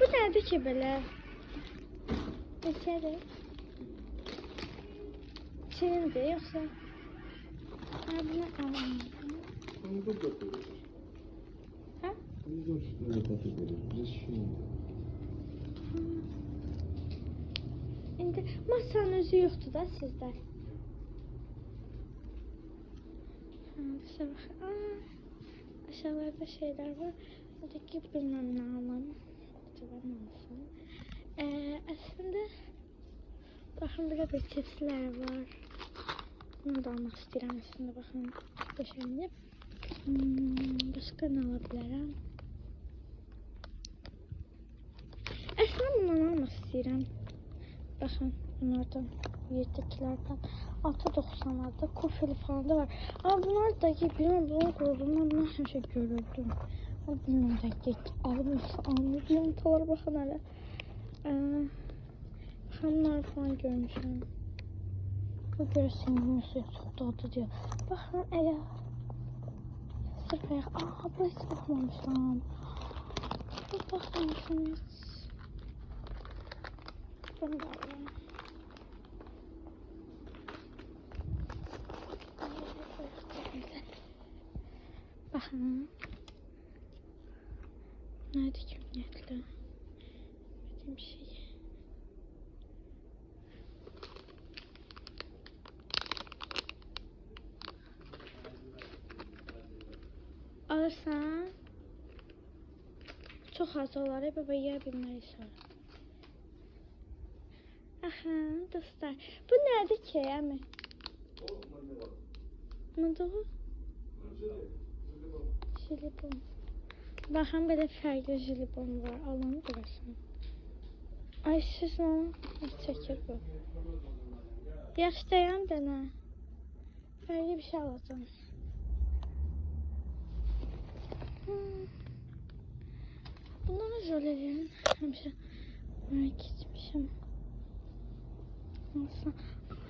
Bu nerede ki böyle? Neçədir? Çiğindir yoksa? Bunu alalım. Ha? İndi masanın özü yoxdur da sizdə. Aşağılarda şeyler var. Buradaki bilmem ne alalım. Acaba ne olsun? Aslında bakın burada bir çipsler var. Bunu da almak istedim aslında. Bakın döşenip. Başka ne alabilirim? Aslında bundan almak istedim. Bakın bunlardan yediklerden 6.90'larda kofeli falan da var. Ama bunlar da bilmiyorum bunun kurulduğundan bunlar her şey görüldüm. Ama bilmiyorum da almış yumurtalara bakın hele. Hamlar falan görmüşüm. Bu görürsün nasıl çok tatlı diyor. Bakın eğer sırf ayak. Burası bakmamışım. Çok bakmamışım hiç. Bunu da alayım. Bakın. Nerede kimyetli? Benim şey. Alırsan çok az olar baba yiyebilmeyi sonra. Aha dostlar. Bu nerede ki yani? Mandalı? Jelibon. Bakın böyle farklı jelibon var. Alın burası. Ay siz ne? Çekir bu. Yaş dayan dene. Farklı bir şey alacağım. Bunları söyledim. Hemşe merak etmişim. Nasıl?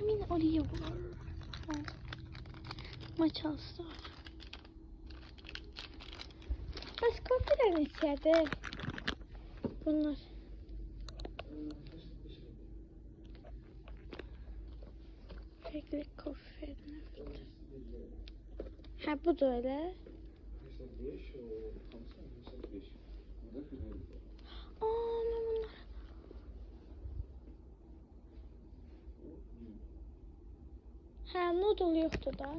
Amin oraya var. Maç alsa. Başka bir içeride. Bunlar. Farklı kofe. Ha bu da öyle. Bunlar. Ha noodle yoktu da.